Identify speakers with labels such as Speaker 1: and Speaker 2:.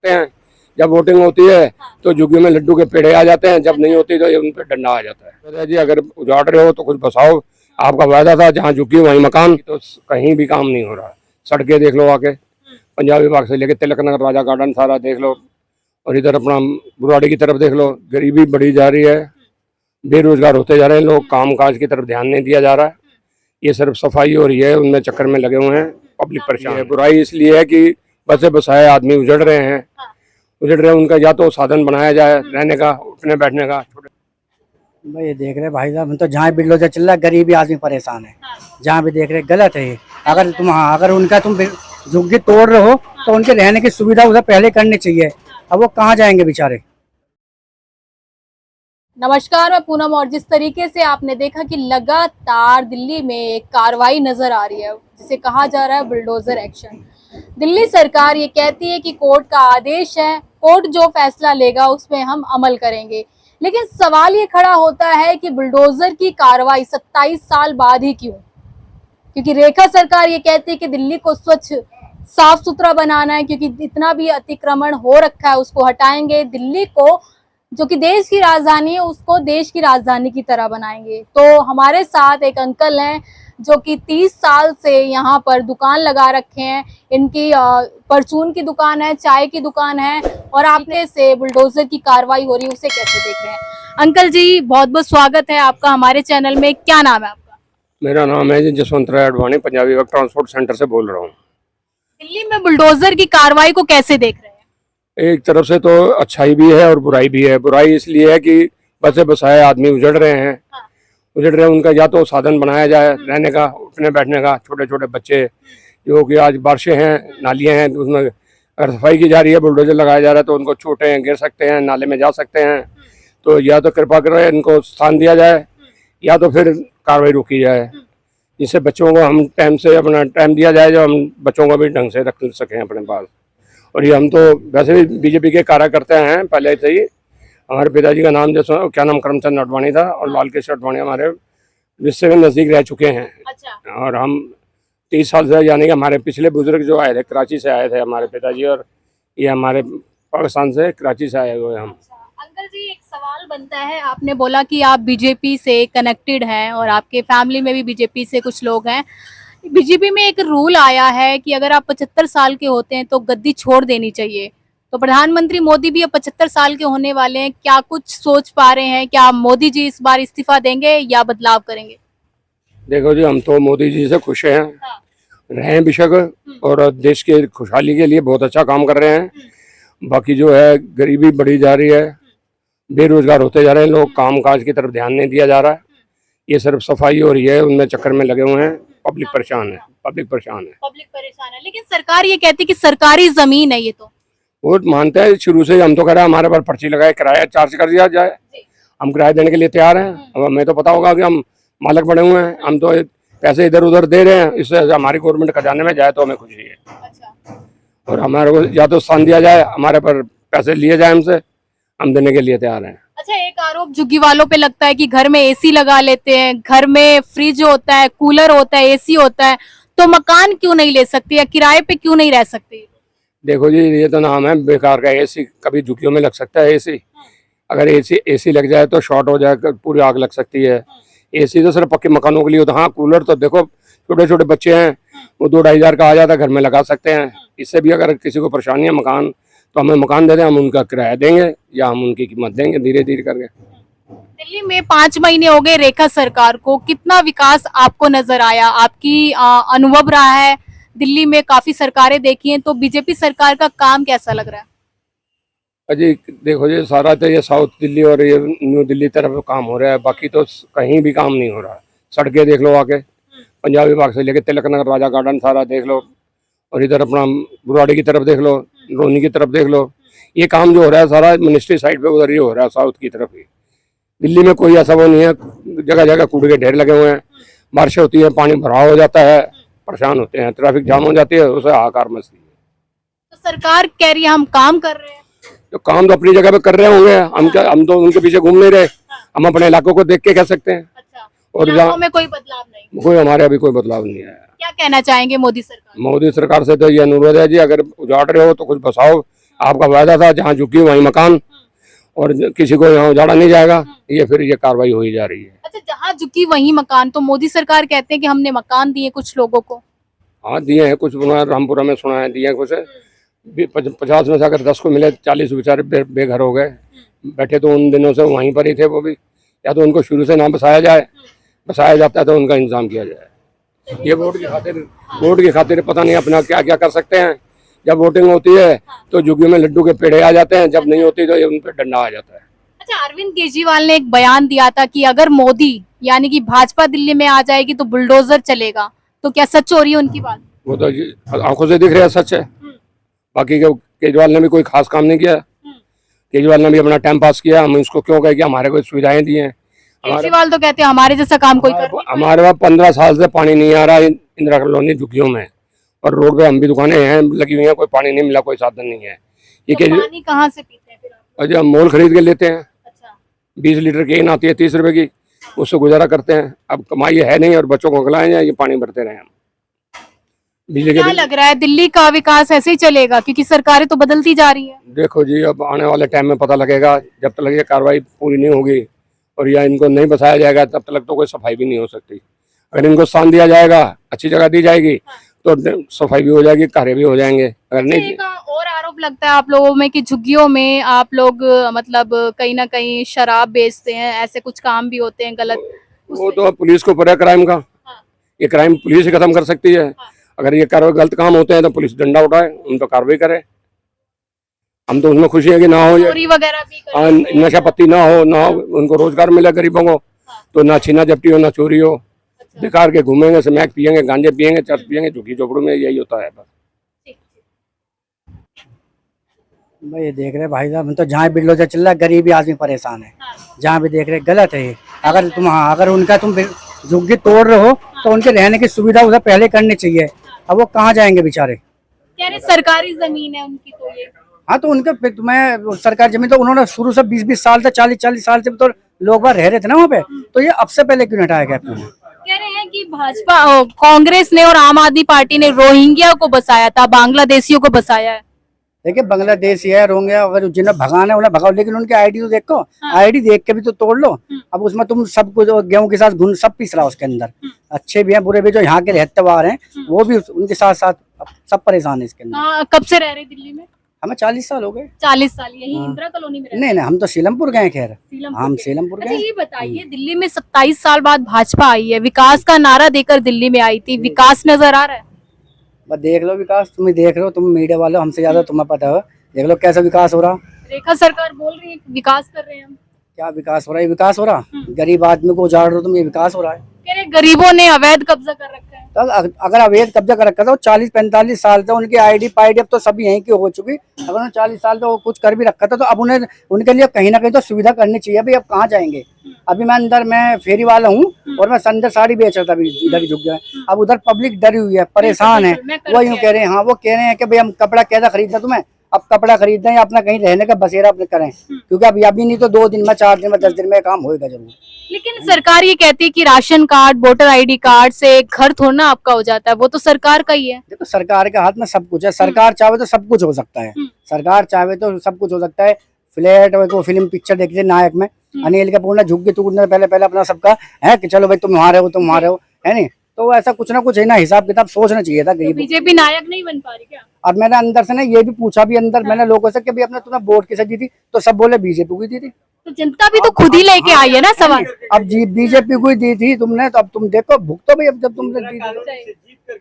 Speaker 1: हैं। जब वोटिंग होती है तो झुग्गी में लड्डू के पेड़े आ जाते हैं, जब नहीं होती तो उन पे डंडा आ जाता है। जी अगर उजाड़ रहे हो तो कुछ बसाओ, आपका वायदा था जहाँ झुग्गी वहीं मकान, तो कहीं भी काम नहीं हो रहा। सड़कें देख लो आके, पंजाबी बाग से लेके तिलक नगर, राजा गार्डन सारा देख लो, और इधर अपना बुराड़ी की तरफ देख लो। गरीबी बढ़ी जा रही है, बेरोजगार होते जा रहे हैं लोग, काम काज की तरफ ध्यान नहीं दिया जा रहा है। ये सिर्फ सफाई हो रही है, उनमें चक्कर में लगे हुए हैं, पब्लिक परेशान है। बुराई इसलिए है कि बसे बसाए आदमी उजड़ रहे हैं, उनका या तो साधन बनाया जाए रहने का, उठने बैठने का।
Speaker 2: भाई ये देख रहे भाई साहब, हम तो जहाँ बिल्डोजर चल रहा है, गरीबी आदमी परेशान है। जहाँ भी देख रहे गलत है ये। अगर उनका तुम झुग्गी तोड़ रहे हो तो उनके रहने की सुविधा उधर पहले करनी चाहिए। अब वो कहाँ जाएंगे बेचारे।
Speaker 3: नमस्कार, मैं पूनम। और जिस तरीके से आपने देखा कि लगातार दिल्ली में एक कार्रवाई नजर आ रही है, जिसे कहा जा रहा है बुलडोजर एक्शन। दिल्ली सरकार ये कहती है कि कोर्ट का आदेश है, कोर्ट जो फैसला लेगा उसमें हम अमल करेंगे। लेकिन सवाल ये खड़ा होता है कि बुलडोजर की कार्रवाई 27 साल बाद ही क्यों? क्योंकि रेखा सरकार ये कहती है कि दिल्ली को स्वच्छ साफ सुथरा बनाना है, क्योंकि इतना भी अतिक्रमण हो रखा है उसको हटाएंगे। दिल्ली को जो कि देश की राजधानी है उसको देश की राजधानी की तरह बनाएंगे। तो हमारे साथ एक अंकल हैं जो कि 30 साल से यहाँ पर दुकान लगा रखे हैं। इनकी परचून की दुकान है, चाय की दुकान है, और आपने से बुलडोजर की कार्रवाई हो रही है उसे कैसे देख रहे हैं? अंकल जी, बहुत बहुत स्वागत है आपका हमारे चैनल में। क्या नाम है आपका?
Speaker 1: मेरा नाम है जसवंत राय अडवाणी, पंजाबी बाग ट्रांसपोर्ट सेंटर से बोल रहा हूँ।
Speaker 3: दिल्ली में बुलडोजर की कार्रवाई को कैसे देख रहे हैं?
Speaker 1: एक तरफ से तो अच्छाई भी है और बुराई भी है। बुराई इसलिए है कि बसे बसाए आदमी उजड़ रहे हैं, उनका या तो साधन बनाया जाए रहने का, उठने बैठने का। छोटे छोटे बच्चे जो कि आज बारिशें हैं, नालियां हैं, उसमें अगर सफाई की जा रही है, बुलडोजर लगाया जा रहा है तो उनको चोटें गिर सकते हैं, नाले में जा सकते हैं। तो या तो कृपा करें इनको स्थान दिया जाए, या तो फिर कार्रवाई रोकी जाए, जिससे बच्चों को हम टाइम से अपना टाइम दिया जाए, जो हम बच्चों को भी ढंग से रख सकें अपने पास। और ये हम तो वैसे भी बीजेपी के कार्यकर्ता हैं पहले से ही। हमारे पिताजी का नाम क्या नाम करमचंद अडवाणी था, और लाल कृष्ण अडवाणी हमारे रिश्ते में नज़दीक रह चुके हैं।
Speaker 3: अच्छा।
Speaker 1: और हम 30 साल से, यानी कि हमारे पिछले बुजुर्ग जो आए थे कराची से आए थे हमारे पिताजी, और ये हमारे पाकिस्तान से कराची से आए हुए हम।
Speaker 3: अंकल जी, एक सवाल बनता है, आपने बोला कि आप बीजेपी से कनेक्टेड हैं और आपके फैमिली में भी बीजेपी से कुछ लोग हैं। बीजेपी में एक रूल आया है कि अगर आप 75 साल के होते हैं तो गद्दी छोड़ देनी चाहिए। तो प्रधानमंत्री मोदी भी अब 75 साल के होने वाले हैं, क्या कुछ सोच पा रहे हैं? क्या मोदी जी इस बार इस्तीफा देंगे या बदलाव करेंगे?
Speaker 1: देखो जी, हम तो मोदी जी से खुश हैं, रहे बेशक, और देश के खुशहाली के लिए बहुत अच्छा काम कर रहे हैं। बाकी जो है गरीबी बढ़ी जा रही है, बेरोजगार होते जा रहे हैं लोग, काम काज की तरफ ध्यान नहीं दिया जा रहा है। ये सिर्फ सफाई हो रही है, उनमें चक्कर में लगे हुए हैं, पब्लिक परेशान है।
Speaker 3: पब्लिक परेशान है। लेकिन सरकार ये कहती है कि सरकारी जमीन है ये। तो
Speaker 1: वो मानते हैं शुरू से, हम तो कह रहे हैं हमारे पर पर्ची लगाए, किराया चार्ज कर दिया जाए, हम किराया देने के लिए तैयार हैं। अब हमें तो पता होगा कि हम मालिक बने हुए हैं, हम तो पैसे इधर उधर दे रहे हैं, इससे हमारी गवर्नमेंट खजाने में जाए तो हमें खुशी है।
Speaker 3: अच्छा।
Speaker 1: और हमारे को या तो स्थान दिया जाए, हमारे पर पैसे लिए जाए हमसे, हम देने के लिए तैयार हैं।
Speaker 3: अच्छा, एक आरोप झुग्गी वालों पे लगता है कि घर में एसी लगा लेते हैं, घर में फ्रिज होता है, कूलर होता है, एसी होता है, तो मकान क्यों नहीं ले सकते या किराए पे क्यों नहीं रह सकते?
Speaker 1: देखो जी, ये तो नाम है बेकार का। एसी कभी झुग्गियों में लग सकता है? एसी अगर एसी लग जाए तो शॉर्ट हो जाए, पूरी आग लग सकती है। एसी तो सिर्फ पक्के मकानों के लिए होता है। हाँ, कूलर तो देखो छोटे छोटे बच्चे हैं, वो 2-2.5 हज़ार का आ जाता है, घर में लगा सकते हैं। इससे भी अगर किसी को परेशानी है मकान, तो हमें मकान दे दें, हम उनका किराया देंगे या हम उनकी कीमत देंगे धीरे धीरे करके।
Speaker 3: दिल्ली में 5 महीने हो गए रेखा सरकार को, कितना विकास आपको नजर आया? आपकी अनुभव रहा है, दिल्ली में काफी सरकारें देखी हैं, तो बीजेपी सरकार का काम कैसा लग रहा है?
Speaker 1: अजी देखो जी, सारा तो ये साउथ दिल्ली और ये न्यू दिल्ली तरफ काम हो रहा है, बाकी तो कहीं भी काम नहीं हो रहा। सड़कें देख लो आके, पंजाबी बाग से लेके तिलक नगर, राजा गार्डन सारा देख लो, और इधर अपना बुराड़ी की तरफ देख लो, रोनी की तरफ देख लो। ये काम जो हो रहा है सारा मिनिस्ट्री साइड पे उधर ही हो रहा है, साउथ की तरफ ही। दिल्ली में कोई ऐसा वो नहीं है, जगह जगह कूड़े के ढेर लगे हुए हैं। बारिशें होती है, पानी भराव हो जाता है, परेशान होते हैं, ट्रैफिक जाम हो जाती है, उसे हाहाकार मचती है।
Speaker 3: तो सरकार कह रही है हम काम कर रहे हैं,
Speaker 1: तो काम तो अपनी जगह पे कर रहे होंगे, हम तो उनके पीछे घूम नहीं रहे। हम अपने इलाकों को देख के कह सकते हैं।
Speaker 3: अच्छा,
Speaker 1: और
Speaker 3: इलाकों में कोई बदलाव नहीं?
Speaker 1: कोई हमारे अभी कोई बदलाव नहीं आया।
Speaker 3: क्या कहना चाहेंगे मोदी सरकार?
Speaker 1: मोदी सरकार से तो ये अनुरोध है जी, अगर उजाड़ रहे हो तो कुछ बसाओ, आपका वायदा था जहाँ झुकी वहीं मकान, और किसी को यहाँ उजाड़ा नहीं जाएगा। ये फिर ये कार्रवाई हो ही जा रही है।
Speaker 3: अच्छा, जहाँ झुकी वहीं मकान, तो मोदी सरकार कहते हैं कि हमने मकान दिए कुछ लोगों को।
Speaker 1: हाँ दिए हैं, कुछ रामपुरा में सुना है दिए हैं कुछ। 50 में से अगर 10 को मिले, 40 बेचारे बेघर हो गए। बैठे तो उन दिनों से वहीं पर ही थे वो भी। या तो उनको शुरू से ना बसाया जाए, बसाया जाता है तो उनका इंतजाम किया जाए। ये वोट की खातिर पता नहीं अपना क्या क्या कर सकते हैं। जब वोटिंग होती है तो झुग्गियों में लड्डू के पेड़े आ जाते हैं, जब नहीं होती तो उन पर डंडा आ जाता है।
Speaker 3: अच्छा, अरविंद केजरीवाल ने एक बयान दिया था कि अगर मोदी यानी कि भाजपा दिल्ली में आ जाएगी तो बुलडोजर चलेगा, तो क्या सच हो रही है उनकी बात?
Speaker 1: वो तो आंखों से दिख रहा है, सच है। बाकी केजरीवाल ने भी कोई खास काम नहीं किया। केजरीवाल ने भी अपना टाइम पास किया। हम उसको क्यों कहे कि हमारे को सुविधाएं दी हैं।
Speaker 3: केजरीवाल तो कहते हैं हमारे जैसा काम कोई कर नहीं
Speaker 1: हमारे वहाँ 15 साल से पानी नहीं आ रहा है इंदिरा कॉलोनी झुग्गियों में, और रोड पे हम भी दुकानें हैं लगी हुई हैं, कोई पानी नहीं मिला, कोई साधन नहीं है। ये
Speaker 3: तो पानी कहाँ से पीते हैं फिर आप?
Speaker 1: और जब मोल खरीद के लेते हैं,
Speaker 3: अच्छा,
Speaker 1: 20 लीटर केन आती है 30 रुपए की, उससे गुजारा करते हैं। अब कमाई है नहीं और बच्चों को खिलाएं जाए, ये पानी भरते रहे हम। बिजली
Speaker 3: क्या
Speaker 1: के
Speaker 3: लग रहा है दिल्ली का विकास ऐसे ही चलेगा, क्योंकि सरकारें तो बदलती जा रही है?
Speaker 1: देखो जी, अब आने वाले टाइम में पता लगेगा। जब तक ये कार्रवाई पूरी नहीं होगी और या इनको नहीं बसाया जाएगा, तब तक तो कोई सफाई भी नहीं हो सकती। अगर इनको स्थान दिया जाएगा, अच्छी जगह दी जाएगी, तो सफाई भी हो जाएगी, कार्य भी हो जाएंगे। अगर नहीं,
Speaker 3: एक और आरोप लगता है आप लोगों में कि झुग्गियों में आप लोग मतलब कहीं ना कहीं शराब बेचते हैं, ऐसे कुछ काम भी होते हैं गलत।
Speaker 1: वो तो पुलिस को ऊपर है क्राइम का। ये क्राइम पुलिस ही खत्म कर सकती है। अगर ये कार्रवाई गलत काम होते हैं तो पुलिस डंडा उठाए, उन पर कार्रवाई करे। हम तो उसमें खुशी है कि ना हो ये
Speaker 3: चोरी वगैरह भी
Speaker 1: हाँ, नशा पत्ती ना हो, उनको रोजगार मिले गरीबों को। तो ना छीना झपटी हो, ना चोरी हो। बेकार के घूमेंगे, स्मैक पियेंगे, गांजे पियेंगे, चर्च पियेंगे, झुग्गी झोपड़ों में यही होता है बस।
Speaker 2: भाई ये देख रहे भाई साहब, हम तो जहाँ बिल्डोजर चल रहा है, गरीबी आदमी परेशान है। जहाँ भी देख रहे गलत है ये। अगर तुम अगर उनका तुम झुग्गी तोड़ रहे हो तो उनके रहने की सुविधा उधर पहले करनी चाहिए। अब वो कहाँ जाएंगे बेचारे?
Speaker 3: कह रहे सरकारी जमीन है उनकी, तो ये
Speaker 2: हाँ तो उनके मैं सरकार जमीन तो उन्होंने शुरू से 20-20 साल से 40-40 साल से तो लोग बाहर रह रहे थे ना वहाँ पे, तो ये अब से पहले क्यों नहीं हटाया गया?
Speaker 3: कह रहे हैं कि भाजपा कांग्रेस ने और आम आदमी पार्टी ने रोहिंग्या को बसाया था, बांग्लादेशियों को बसाया है।
Speaker 2: देखिए बांग्लादेश है, रोहिंग्या, अगर जिन्हें भगाना है उन्हें भगाओ, लेकिन उनकी आईडी तो देखो। आईडी देख के भी तो तोड़ लो। अब उसमें तुम सब कुछ गेहूं के साथ घुन सब पीस रहा उसके अंदर। अच्छे भी हैं बुरे भी, जो यहाँ के रहते हुए हैं वो भी उनके साथ साथ सब परेशान है इसके अंदर।
Speaker 3: कब से रह रहे दिल्ली में?
Speaker 2: हमें 40 साल हो गए।
Speaker 3: 40 साल यही इंदिरा कॉलोनी में?
Speaker 2: नहीं हम तो सीलमपुर गए। खैर हम
Speaker 3: गए।
Speaker 2: सीलमपुर
Speaker 3: अच्छा,
Speaker 2: गए।
Speaker 3: ये बताइए, दिल्ली में 27 साल बाद भाजपा आई है, विकास का नारा देकर दिल्ली में आई थी, विकास नजर आ रहा है?
Speaker 2: बस देख लो विकास, तुम ही देख रहे हो, तुम मीडिया वाले हमसे ज्यादा तुम्हें पता है। देख लो कैसा विकास हो रहा।
Speaker 3: रेखा सरकार बोल रही है विकास कर रहे हैं हम।
Speaker 2: क्या विकास हो रहा है? विकास हो रहा? गरीब आदमी को उजाड़ रहे हो तुम, ये विकास हो रहा है?
Speaker 3: कह रहे गरीबों ने अवैध कब्जा कर रखा है।
Speaker 2: तो अगर अवैध कब्जा कर रखा था, 40-45 साल से उनकी आईडी पाईडी अब तो सभी यहीं की हो चुकी। अगर उन्होंने 40 साल तो कुछ कर भी रखा था, तो अब उन्हें उनके लिए कहीं ना कहीं तो सुविधा करनी चाहिए। भाई अब कहाँ जाएंगे? अभी मैं अंदर मैं फेरी वाला हूँ और मैं अंदर साड़ी बेच रहा था अभी इधर झुक गया। अब उधर पब्लिक डरी हुई है, परेशान है। वो यूँ कह रहे हैं, हाँ वो कह रहे हैं कि भाई हम कपड़ा कैसा खरीदना तुम्हें, अब कपड़ा खरीदना या अपना कहीं रहने का बसेरा अपने करें, क्योंकि अभी नहीं तो 2 दिन में 4 दिन में 10 दिन में काम होएगा जरूर।
Speaker 3: लेकिन सरकार ये कहती है कि ration card, voter ID card से घर थोड़ा ना आपका हो जाता है, वो तो सरकार का ही है।
Speaker 2: देखो सरकार के हाथ में सब कुछ है। सरकार चाहे तो सब कुछ हो सकता है। सरकार चाहे तो सब कुछ हो सकता है। फ्लैट को फिल्म पिक्चर देखी थी नायक में, अनिल कपूर ने झुग्गी टूटने पहले अपना सबका है कि चलो भाई तुम वहां रहो, तुम वहां रहो, है नहीं? तो ऐसा कुछ ना कुछ है ना, हिसाब किताब सोचना चाहिए था।
Speaker 3: तो बीजेपी नायक नहीं बन पा रही क्या?
Speaker 2: अब मैंने अंदर से ना ये भी पूछा भी अंदर मैंने लोगों से कि भाई अपने तुम्हें वोट किसे दी थी, तो सब बोले बीजेपी को दी थी।
Speaker 3: तो जनता भी तो खुद ही लेके आई है ना सवाल।
Speaker 2: अब जी बीजेपी को ही दी थी तुमने, तो अब तुम देखो भुगतो भाई, अब जब तुमने दी थी।